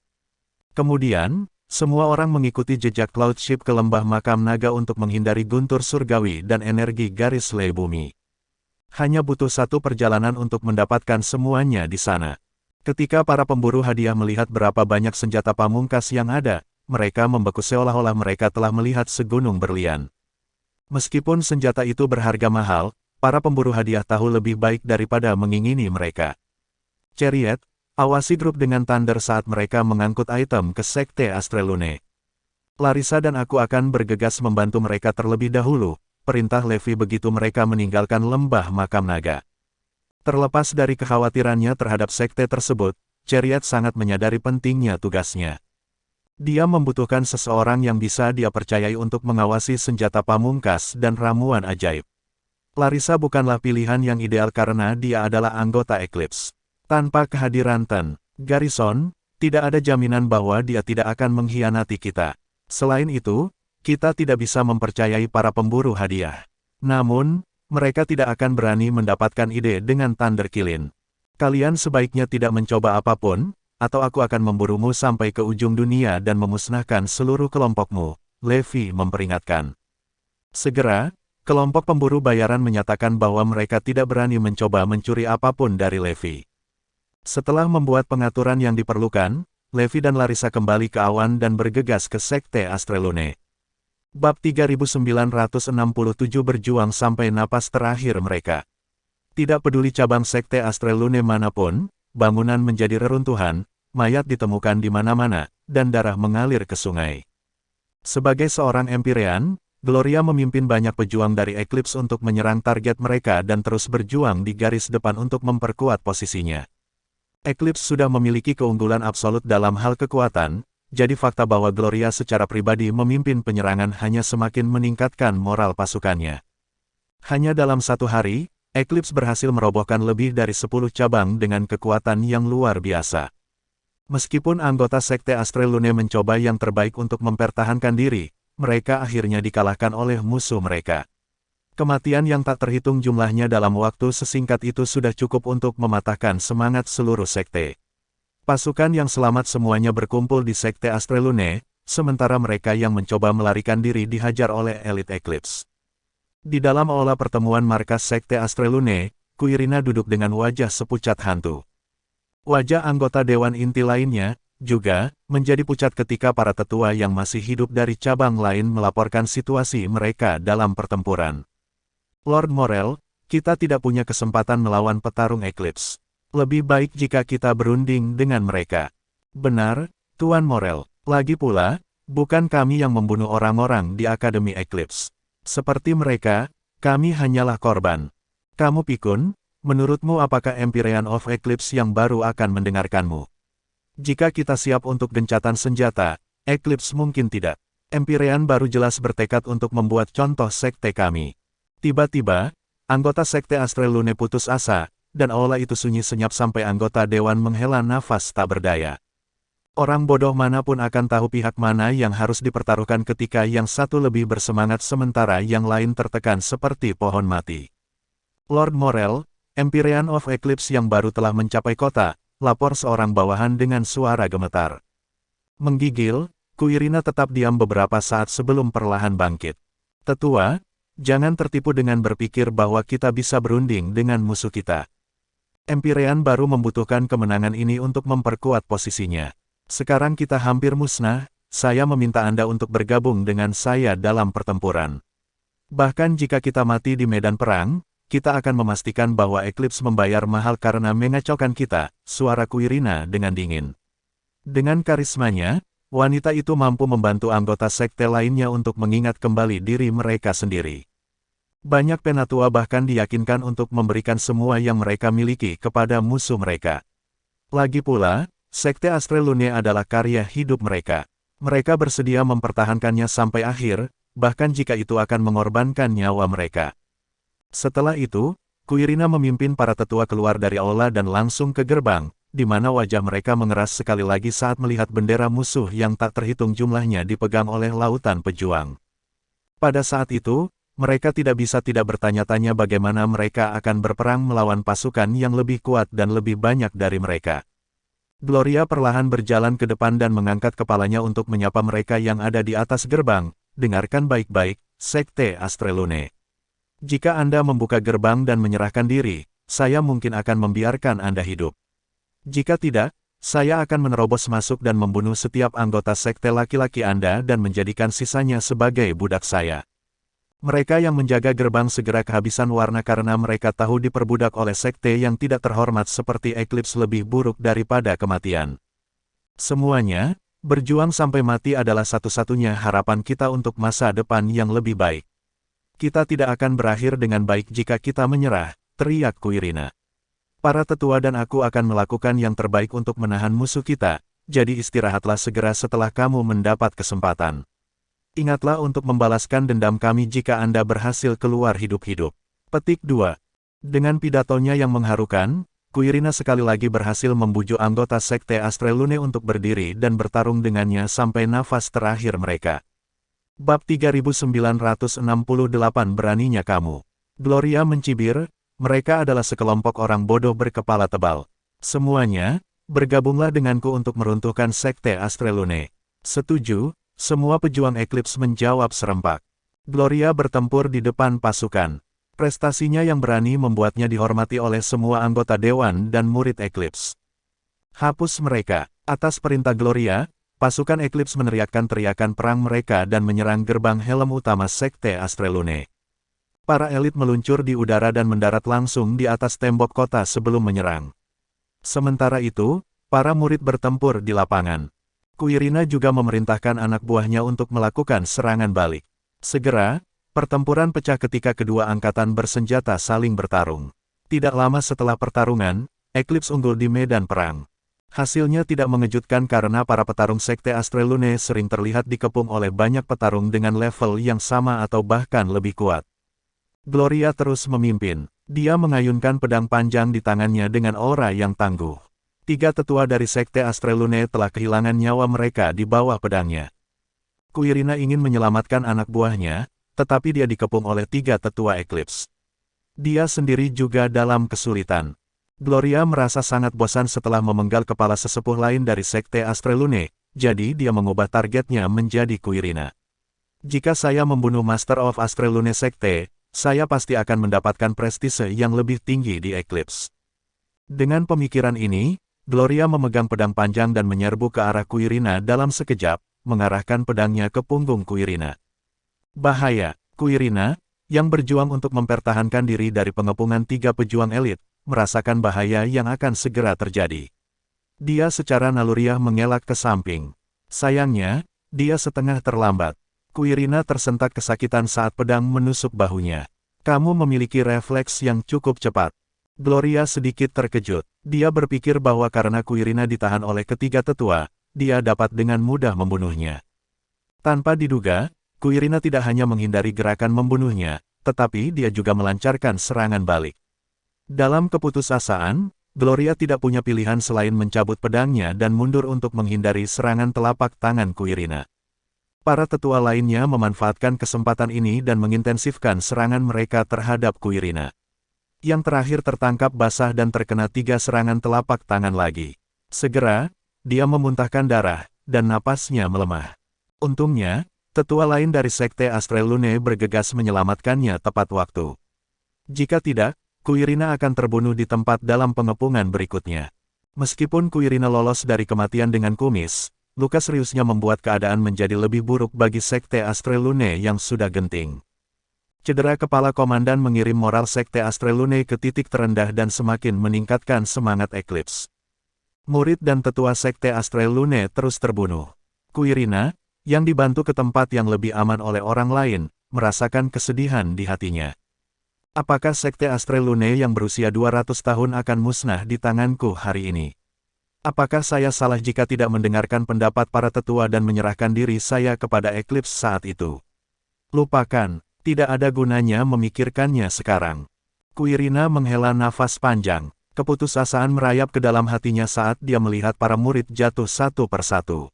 Kemudian, Semua orang mengikuti jejak Cloud Ship ke lembah makam naga untuk menghindari guntur surgawi dan energi garis lei bumi. Hanya butuh satu perjalanan untuk mendapatkan semuanya di sana. Ketika para pemburu hadiah melihat berapa banyak senjata pamungkas yang ada, mereka membeku seolah-olah mereka telah melihat segunung berlian. Meskipun senjata itu berharga mahal, para pemburu hadiah tahu lebih baik daripada mengingini mereka. Chariot, awasi grup dengan Thunder saat mereka mengangkut item ke Sekte Astrelune. Larissa dan aku akan bergegas membantu mereka terlebih dahulu, perintah Levi begitu mereka meninggalkan lembah makam naga. Terlepas dari kekhawatirannya terhadap sekte tersebut, Chariot sangat menyadari pentingnya tugasnya. Dia membutuhkan seseorang yang bisa dia percayai untuk mengawasi senjata pamungkas dan ramuan ajaib. Larissa bukanlah pilihan yang ideal karena dia adalah anggota Eclipse. Tanpa kehadiran Ten Garrison, tidak ada jaminan bahwa dia tidak akan mengkhianati kita. Selain itu, kita tidak bisa mempercayai para pemburu hadiah. Namun, mereka tidak akan berani mendapatkan ide dengan Thunder Kilin. Kalian sebaiknya tidak mencoba apapun, atau aku akan memburumu sampai ke ujung dunia dan memusnahkan seluruh kelompokmu, Levi memperingatkan. Segera, kelompok pemburu bayaran menyatakan bahwa mereka tidak berani mencoba mencuri apapun dari Levi. Setelah membuat pengaturan yang diperlukan, Levi dan Larissa kembali ke awan dan bergegas ke Sekte Astrelune. Bab 3967 berjuang sampai napas terakhir mereka. Tidak peduli cabang Sekte Astrelune manapun, bangunan menjadi reruntuhan, mayat ditemukan di mana-mana, dan darah mengalir ke sungai. Sebagai seorang Empyrean, Gloria memimpin banyak pejuang dari Eclipse untuk menyerang target mereka dan terus berjuang di garis depan untuk memperkuat posisinya. Eclipse sudah memiliki keunggulan absolut dalam hal kekuatan, jadi fakta bahwa Gloria secara pribadi memimpin penyerangan hanya semakin meningkatkan moral pasukannya. Hanya dalam satu hari, Eclipse berhasil merobohkan lebih dari 10 cabang dengan kekuatan yang luar biasa. Meskipun anggota Sekte Astrelune mencoba yang terbaik untuk mempertahankan diri, mereka akhirnya dikalahkan oleh musuh mereka. Kematian yang tak terhitung jumlahnya dalam waktu sesingkat itu sudah cukup untuk mematahkan semangat seluruh sekte. Pasukan yang selamat semuanya berkumpul di Sekte Astrelune, sementara mereka yang mencoba melarikan diri dihajar oleh elit Eclipse. Di dalam aula pertemuan markas Sekte Astrelune, Kuirina duduk dengan wajah sepucat hantu. Wajah anggota Dewan Inti lainnya, juga, menjadi pucat ketika para tetua yang masih hidup dari cabang lain melaporkan situasi mereka dalam pertempuran. Lord Morel, kita tidak punya kesempatan melawan petarung Eclipse. Lebih baik jika kita berunding dengan mereka. Benar, Tuan Morel. Lagi pula, bukan kami yang membunuh orang-orang di Akademi Eclipse. Seperti mereka, kami hanyalah korban. Kamu pikun, menurutmu apakah Empyrean of Eclipse yang baru akan mendengarkanmu? Jika kita siap untuk gencatan senjata, Eclipse mungkin tidak. Empyrean baru jelas bertekad untuk membuat contoh sekte kami. Tiba-tiba, anggota Sekte Astrelune putus asa, dan aula itu sunyi senyap sampai anggota Dewan menghela nafas tak berdaya. Orang bodoh manapun akan tahu pihak mana yang harus dipertaruhkan ketika yang satu lebih bersemangat sementara yang lain tertekan seperti pohon mati. Lord Morel, Empyrean of Eclipse yang baru telah mencapai kota, lapor seorang bawahan dengan suara gemetar. Menggigil, Kuirina tetap diam beberapa saat sebelum perlahan bangkit. Tetua, jangan tertipu dengan berpikir bahwa kita bisa berunding dengan musuh kita. Empyrean baru membutuhkan kemenangan ini untuk memperkuat posisinya. Sekarang kita hampir musnah, saya meminta Anda untuk bergabung dengan saya dalam pertempuran. Bahkan jika kita mati di medan perang, kita akan memastikan bahwa Eclipse membayar mahal karena mengacaukan kita, suara Kuirina dengan dingin. Dengan karismanya, wanita itu mampu membantu anggota sekte lainnya untuk mengingat kembali diri mereka sendiri. Banyak penatua bahkan diyakinkan untuk memberikan semua yang mereka miliki kepada musuh mereka. Lagi pula, Sekte Astrelune adalah karya hidup mereka. Mereka bersedia mempertahankannya sampai akhir, bahkan jika itu akan mengorbankan nyawa mereka. Setelah itu, Kuirina memimpin para tetua keluar dari aula dan langsung ke gerbang, di mana wajah mereka mengeras sekali lagi saat melihat bendera musuh yang tak terhitung jumlahnya dipegang oleh lautan pejuang. Pada saat itu, mereka tidak bisa tidak bertanya-tanya bagaimana mereka akan berperang melawan pasukan yang lebih kuat dan lebih banyak dari mereka. Gloria perlahan berjalan ke depan dan mengangkat kepalanya untuk menyapa mereka yang ada di atas gerbang. Dengarkan baik-baik, Sekte Astrelune. Jika Anda membuka gerbang dan menyerahkan diri, saya mungkin akan membiarkan Anda hidup. Jika tidak, saya akan menerobos masuk dan membunuh setiap anggota sekte laki-laki Anda dan menjadikan sisanya sebagai budak saya. Mereka yang menjaga gerbang segera kehabisan warna karena mereka tahu diperbudak oleh sekte yang tidak terhormat seperti Eclipse lebih buruk daripada kematian. Semuanya, berjuang sampai mati adalah satu-satunya harapan kita untuk masa depan yang lebih baik. Kita tidak akan berakhir dengan baik jika kita menyerah, teriak Quirina. Para tetua dan aku akan melakukan yang terbaik untuk menahan musuh kita, jadi istirahatlah segera setelah kamu mendapat kesempatan. Ingatlah untuk membalaskan dendam kami jika Anda berhasil keluar hidup-hidup. Petik 2. Dengan pidatonya yang mengharukan, Quirina sekali lagi berhasil membujuk anggota Sekte Astrelune untuk berdiri dan bertarung dengannya sampai nafas terakhir mereka. Bab 3968 Beraninya Kamu. Gloria mencibir, mereka adalah sekelompok orang bodoh berkepala tebal. Semuanya, bergabunglah denganku untuk meruntuhkan Sekte Astrelune. Setuju? Semua pejuang Eclipse menjawab serempak. Gloria bertempur di depan pasukan. Prestasinya yang berani membuatnya dihormati oleh semua anggota Dewan dan murid Eclipse. Hapus mereka. Atas perintah Gloria, pasukan Eclipse meneriakkan teriakan perang mereka dan menyerang gerbang helm utama Sekte Astrelune. Para elit meluncur di udara dan mendarat langsung di atas tembok kota sebelum menyerang. Sementara itu, para murid bertempur di lapangan. Quirina juga memerintahkan anak buahnya untuk melakukan serangan balik. Segera, pertempuran pecah ketika kedua angkatan bersenjata saling bertarung. Tidak lama setelah pertarungan, Eclipse unggul di medan perang. Hasilnya tidak mengejutkan karena para petarung Sekte Astrelune sering terlihat dikepung oleh banyak petarung dengan level yang sama atau bahkan lebih kuat. Gloria terus memimpin. Dia mengayunkan pedang panjang di tangannya dengan aura yang tangguh. 3 tetua dari Sekte Astrelune telah kehilangan nyawa mereka di bawah pedangnya. Quirina ingin menyelamatkan anak buahnya, tetapi dia dikepung oleh 3 tetua Eclipse. Dia sendiri juga dalam kesulitan. Gloria merasa sangat bosan setelah memenggal kepala sesepuh lain dari Sekte Astrelune, jadi dia mengubah targetnya menjadi Quirina. Jika saya membunuh Master of Astrelune Sekte, saya pasti akan mendapatkan prestise yang lebih tinggi di Eclipse. Dengan pemikiran ini, Gloria memegang pedang panjang dan menyerbu ke arah Quirina dalam sekejap, mengarahkan pedangnya ke punggung Quirina. Bahaya! Quirina, yang berjuang untuk mempertahankan diri dari pengepungan 3 pejuang elit, merasakan bahaya yang akan segera terjadi. Dia secara naluriah mengelak ke samping. Sayangnya, dia setengah terlambat. Quirina tersentak kesakitan saat pedang menusuk bahunya. Kamu memiliki refleks yang cukup cepat. Gloria sedikit terkejut. Dia berpikir bahwa karena Quirina ditahan oleh ketiga tetua, dia dapat dengan mudah membunuhnya. Tanpa diduga, Quirina tidak hanya menghindari gerakan membunuhnya, tetapi dia juga melancarkan serangan balik. Dalam keputusasaan, Gloria tidak punya pilihan selain mencabut pedangnya dan mundur untuk menghindari serangan telapak tangan Quirina. Para tetua lainnya memanfaatkan kesempatan ini dan mengintensifkan serangan mereka terhadap Quirina. Yang terakhir tertangkap basah dan terkena 3 serangan telapak tangan lagi. Segera, dia memuntahkan darah, dan napasnya melemah. Untungnya, tetua lain dari Sekte Astrelune bergegas menyelamatkannya tepat waktu. Jika tidak, Quirina akan terbunuh di tempat dalam pengepungan berikutnya. Meskipun Quirina lolos dari kematian dengan kumis, luka seriusnya membuat keadaan menjadi lebih buruk bagi Sekte Astrelune yang sudah genting. Cedera kepala komandan mengirim moral Sekte Astrelune ke titik terendah dan semakin meningkatkan semangat Eclipse. Murid dan tetua Sekte Astrelune terus terbunuh. Quirina, yang dibantu ke tempat yang lebih aman oleh orang lain, merasakan kesedihan di hatinya. Apakah Sekte Astrelune yang berusia 200 tahun akan musnah di tanganku hari ini? Apakah saya salah jika tidak mendengarkan pendapat para tetua dan menyerahkan diri saya kepada Eclipse saat itu? Lupakan. Tidak ada gunanya memikirkannya sekarang. Quirina menghela nafas panjang. Keputusasaan merayap ke dalam hatinya saat dia melihat para murid jatuh satu persatu.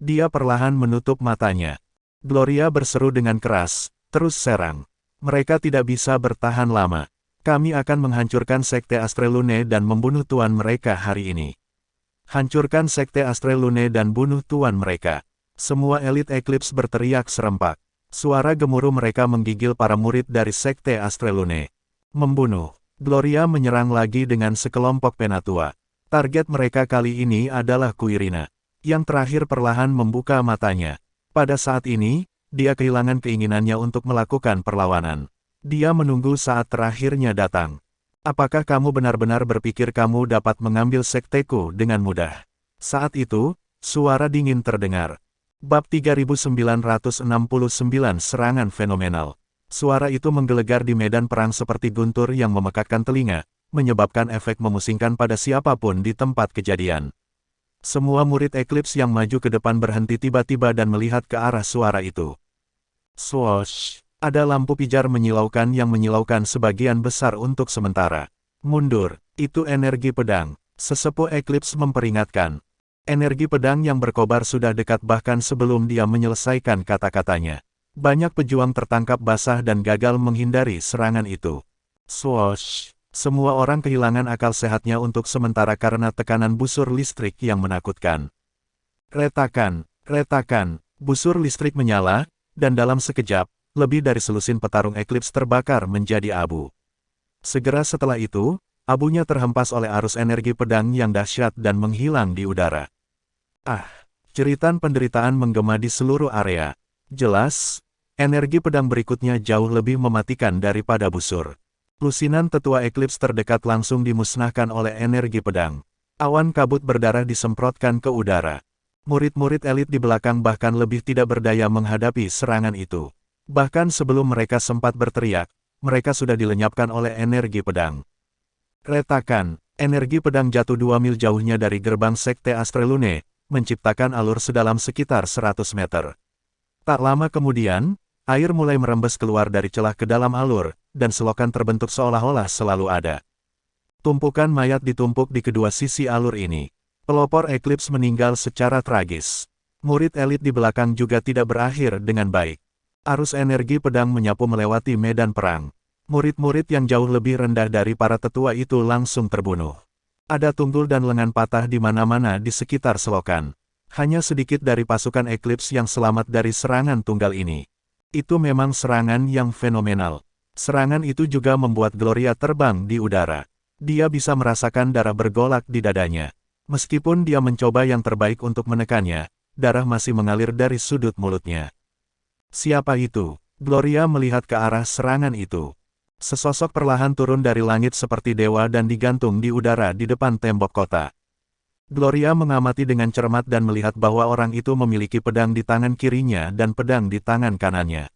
Dia perlahan menutup matanya. Gloria berseru dengan keras, terus serang. Mereka tidak bisa bertahan lama. Kami akan menghancurkan Sekte Astrelune dan membunuh tuan mereka hari ini. Hancurkan Sekte Astrelune dan bunuh tuan mereka. Semua elit Eclipse berteriak serempak. Suara gemuruh mereka menggigil para murid dari Sekte Astrelune. Membunuh. Gloria menyerang lagi dengan sekelompok penatua. Target mereka kali ini adalah Quirina. Yang terakhir perlahan membuka matanya. Pada saat ini, dia kehilangan keinginannya untuk melakukan perlawanan. Dia menunggu saat terakhirnya datang. Apakah kamu benar-benar berpikir kamu dapat mengambil sekteku dengan mudah? Saat itu, suara dingin terdengar. Bab 3969 Serangan Fenomenal. Suara itu menggelegar di medan perang seperti guntur yang memekakkan telinga, menyebabkan efek memusingkan pada siapapun di tempat kejadian. Semua murid Eclipse yang maju ke depan berhenti tiba-tiba dan melihat ke arah suara itu. Swoosh! Ada lampu pijar menyilaukan yang menyilaukan sebagian besar untuk sementara. Mundur, itu energi pedang. Sesepuh Eclipse memperingatkan. Energi pedang yang berkobar sudah dekat bahkan sebelum dia menyelesaikan kata-katanya. Banyak pejuang tertangkap basah dan gagal menghindari serangan itu. Swoosh! Semua orang kehilangan akal sehatnya untuk sementara karena tekanan busur listrik yang menakutkan. Retakan, retakan, busur listrik menyala, dan dalam sekejap, lebih dari selusin petarung Eclipse terbakar menjadi abu. Segera setelah itu, abunya terhempas oleh arus energi pedang yang dahsyat dan menghilang di udara. Ah! Jeritan penderitaan menggema di seluruh area. Jelas, energi pedang berikutnya jauh lebih mematikan daripada busur. Lusinan tetua Eclipse terdekat langsung dimusnahkan oleh energi pedang. Awan kabut berdarah disemprotkan ke udara. Murid-murid elit di belakang bahkan lebih tidak berdaya menghadapi serangan itu. Bahkan sebelum mereka sempat berteriak, mereka sudah dilenyapkan oleh energi pedang. Retakan, energi pedang jatuh 2 mil jauhnya dari gerbang Sekte Astrelune, menciptakan alur sedalam sekitar 100 meter. Tak lama kemudian, air mulai merembes keluar dari celah ke dalam alur, dan selokan terbentuk seolah-olah selalu ada. Tumpukan mayat ditumpuk di kedua sisi alur ini. Pelopor Eclipse meninggal secara tragis. Murid elit di belakang juga tidak berakhir dengan baik. Arus energi pedang menyapu melewati medan perang. Murid-murid yang jauh lebih rendah dari para tetua itu langsung terbunuh. Ada tunggul dan lengan patah di mana-mana di sekitar selokan. Hanya sedikit dari pasukan Eclipse yang selamat dari serangan tunggal ini. Itu memang serangan yang fenomenal. Serangan itu juga membuat Gloria terbang di udara. Dia bisa merasakan darah bergolak di dadanya. Meskipun dia mencoba yang terbaik untuk menekannya, darah masih mengalir dari sudut mulutnya. Siapa itu? Gloria melihat ke arah serangan itu. Sesosok perlahan turun dari langit seperti dewa dan digantung di udara di depan tembok kota. Gloria mengamati dengan cermat dan melihat bahwa orang itu memiliki pedang di tangan kirinya dan pedang di tangan kanannya.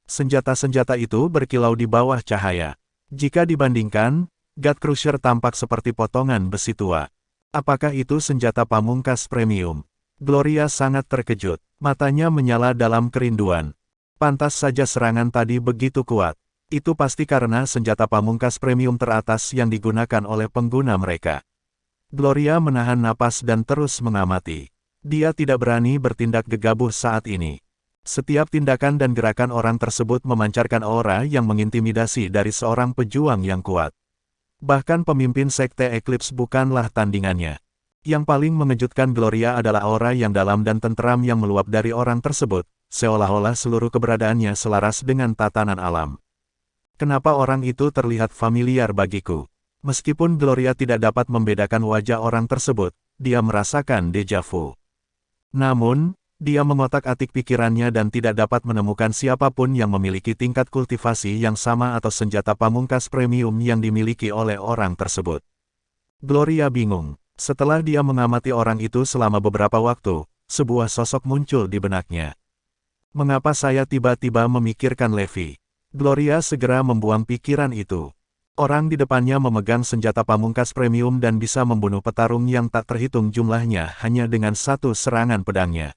Senjata-senjata itu berkilau di bawah cahaya. Jika dibandingkan, God Crusher tampak seperti potongan besi tua. Apakah itu senjata pamungkas premium? Gloria sangat terkejut. Matanya menyala dalam kerinduan. Pantas saja serangan tadi begitu kuat. Itu pasti karena senjata pamungkas premium teratas yang digunakan oleh pengguna mereka. Gloria menahan napas dan terus mengamati. Dia tidak berani bertindak gegabah saat ini. Setiap tindakan dan gerakan orang tersebut memancarkan aura yang mengintimidasi dari seorang pejuang yang kuat. Bahkan pemimpin Sekte Eclipse bukanlah tandingannya. Yang paling mengejutkan Gloria adalah aura yang dalam dan tenteram yang meluap dari orang tersebut, seolah-olah seluruh keberadaannya selaras dengan tatanan alam. Kenapa orang itu terlihat familiar bagiku? Meskipun Gloria tidak dapat membedakan wajah orang tersebut, dia merasakan deja vu. Namun, dia mengotak-atik pikirannya dan tidak dapat menemukan siapapun yang memiliki tingkat kultivasi yang sama atau senjata pamungkas premium yang dimiliki oleh orang tersebut. Gloria bingung. Setelah dia mengamati orang itu selama beberapa waktu, sebuah sosok muncul di benaknya. Mengapa saya tiba-tiba memikirkan Levi? Gloria segera membuang pikiran itu. Orang di depannya memegang senjata pamungkas premium dan bisa membunuh petarung yang tak terhitung jumlahnya hanya dengan satu serangan pedangnya.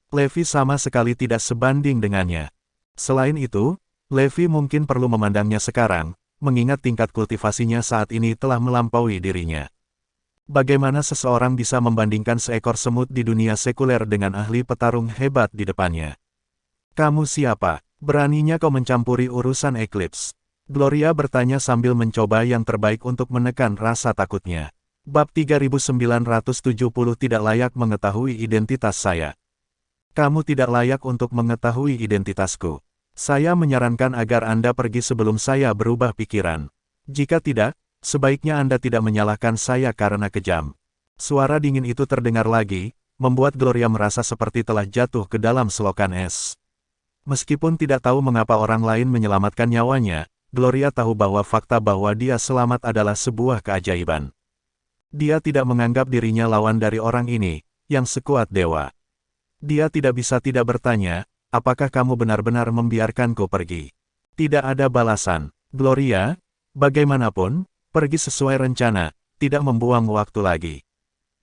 Levi sama sekali tidak sebanding dengannya. Selain itu, Levi mungkin perlu memandangnya sekarang, mengingat tingkat kultivasinya saat ini telah melampaui dirinya. Bagaimana seseorang bisa membandingkan seekor semut di dunia sekuler dengan ahli petarung hebat di depannya? Kamu siapa? Beraninya kau mencampuri urusan Eclipse? Gloria bertanya sambil mencoba yang terbaik untuk menekan rasa takutnya. Bab 3970 tidak layak mengetahui identitas saya. Kamu tidak layak untuk mengetahui identitasku. Saya menyarankan agar Anda pergi sebelum saya berubah pikiran. Jika tidak, sebaiknya Anda tidak menyalahkan saya karena kejam. Suara dingin itu terdengar lagi, membuat Gloria merasa seperti telah jatuh ke dalam selokan es. Meskipun tidak tahu mengapa orang lain menyelamatkan nyawanya, Gloria tahu bahwa fakta bahwa dia selamat adalah sebuah keajaiban. Dia tidak menganggap dirinya lawan dari orang ini, yang sekuat dewa. Dia tidak bisa tidak bertanya, apakah kamu benar-benar membiarkanku pergi? Tidak ada balasan. Gloria, bagaimanapun, pergi sesuai rencana, tidak membuang waktu lagi.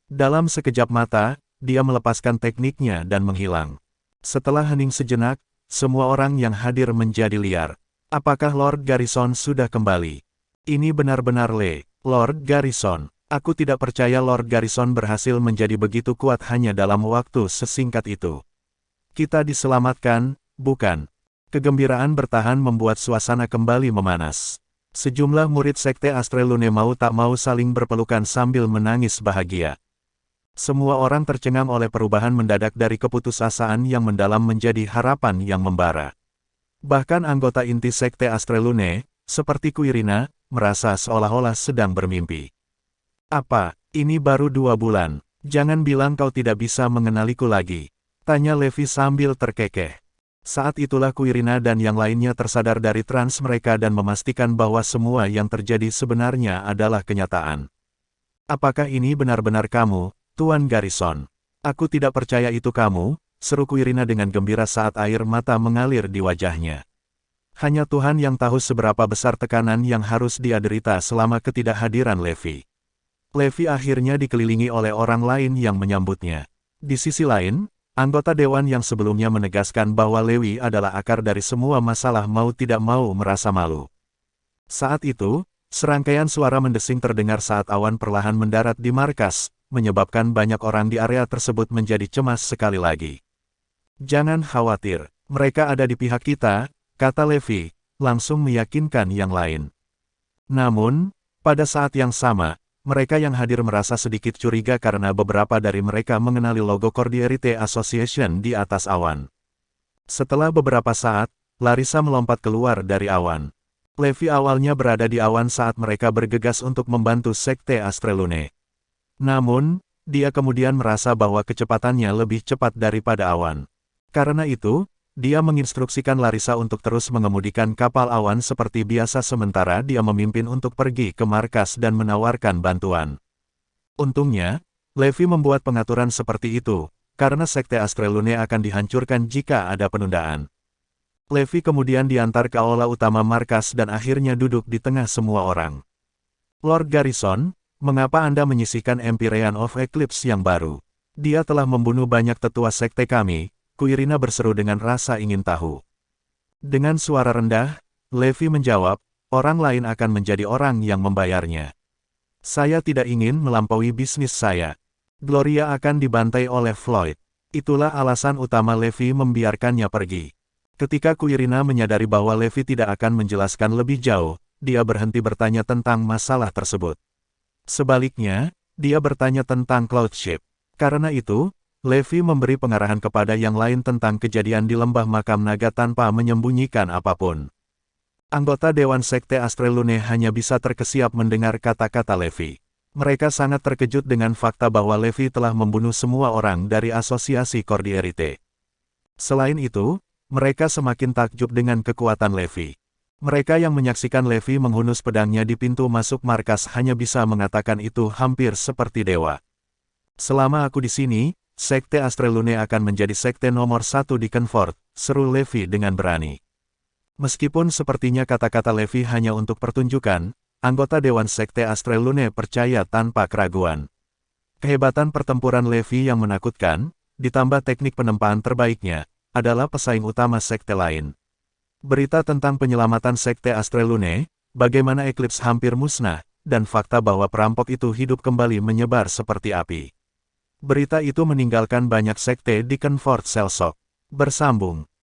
Dalam sekejap mata, dia melepaskan tekniknya dan menghilang. Setelah hening sejenak, semua orang yang hadir menjadi liar. Apakah Lord Garrison sudah kembali? Ini benar-benar Lord Garrison. Aku tidak percaya Lord Garrison berhasil menjadi begitu kuat hanya dalam waktu sesingkat itu. Kita diselamatkan, bukan? Kegembiraan bertahan membuat suasana kembali memanas. Sejumlah murid Sekte Astrelune mau tak mau saling berpelukan sambil menangis bahagia. Semua orang tercengang oleh perubahan mendadak dari keputusasaan yang mendalam menjadi harapan yang membara. Bahkan anggota inti Sekte Astrelune, seperti Quirina, merasa seolah-olah sedang bermimpi. Apa, ini baru 2 bulan? Jangan bilang kau tidak bisa mengenaliku lagi. Tanya Levi sambil terkekeh. Saat itulah Quirina dan yang lainnya tersadar dari trans mereka dan memastikan bahwa semua yang terjadi sebenarnya adalah kenyataan. Apakah ini benar-benar kamu, Tuan Garrison? Aku tidak percaya itu kamu, seru Quirina dengan gembira saat air mata mengalir di wajahnya. Hanya Tuhan yang tahu seberapa besar tekanan yang harus dia derita selama ketidakhadiran Levi. Levi akhirnya dikelilingi oleh orang lain yang menyambutnya. Di sisi lain, anggota dewan yang sebelumnya menegaskan bahwa Levi adalah akar dari semua masalah mau tidak mau merasa malu. Saat itu, serangkaian suara mendesing terdengar saat awan perlahan mendarat di markas, menyebabkan banyak orang di area tersebut menjadi cemas sekali lagi. Jangan khawatir, mereka ada di pihak kita, kata Levi, langsung meyakinkan yang lain. Namun, pada saat yang sama, mereka yang hadir merasa sedikit curiga karena beberapa dari mereka mengenali logo Cordierite Association di atas awan. Setelah beberapa saat, Larissa melompat keluar dari awan. Levi awalnya berada di awan saat mereka bergegas untuk membantu Sekte Astrelune. Namun, dia kemudian merasa bahwa kecepatannya lebih cepat daripada awan. Karena itu, dia menginstruksikan Larissa untuk terus mengemudikan kapal awan seperti biasa sementara dia memimpin untuk pergi ke markas dan menawarkan bantuan. Untungnya, Levi membuat pengaturan seperti itu, karena Sekte Astrelune akan dihancurkan jika ada penundaan. Levi kemudian diantar ke aula utama markas dan akhirnya duduk di tengah semua orang. Lord Garrison, mengapa Anda menyisihkan Empyrean of Eclipse yang baru? Dia telah membunuh banyak tetua sekte kami, Quirina berseru dengan rasa ingin tahu. Dengan suara rendah, Levi menjawab, orang lain akan menjadi orang yang membayarnya. Saya tidak ingin melampaui bisnis saya. Gloria akan dibantai oleh Floyd. Itulah alasan utama Levi membiarkannya pergi. Ketika Quirina menyadari bahwa Levi tidak akan menjelaskan lebih jauh, dia berhenti bertanya tentang masalah tersebut. Sebaliknya, dia bertanya tentang Cloudship. Karena itu, Levi memberi pengarahan kepada yang lain tentang kejadian di lembah makam naga tanpa menyembunyikan apapun. Anggota Dewan Sekte Astrelune hanya bisa terkesiap mendengar kata-kata Levi. Mereka sangat terkejut dengan fakta bahwa Levi telah membunuh semua orang dari asosiasi Cordierite. Selain itu, mereka semakin takjub dengan kekuatan Levi. Mereka yang menyaksikan Levi menghunus pedangnya di pintu masuk markas hanya bisa mengatakan itu hampir seperti dewa. Selama aku di sini, Sekte Astrelune akan menjadi sekte nomor 1 di Kenfort, seru Levi dengan berani. Meskipun sepertinya kata-kata Levi hanya untuk pertunjukan, anggota Dewan Sekte Astrelune percaya tanpa keraguan. Kehebatan pertempuran Levi yang menakutkan, ditambah teknik penempaan terbaiknya, adalah pesaing utama sekte lain. Berita tentang penyelamatan Sekte Astrelune, bagaimana Eclipse hampir musnah, dan fakta bahwa perampok itu hidup kembali menyebar seperti api. Berita itu meninggalkan banyak sekte di Kenfort Selsok. Bersambung.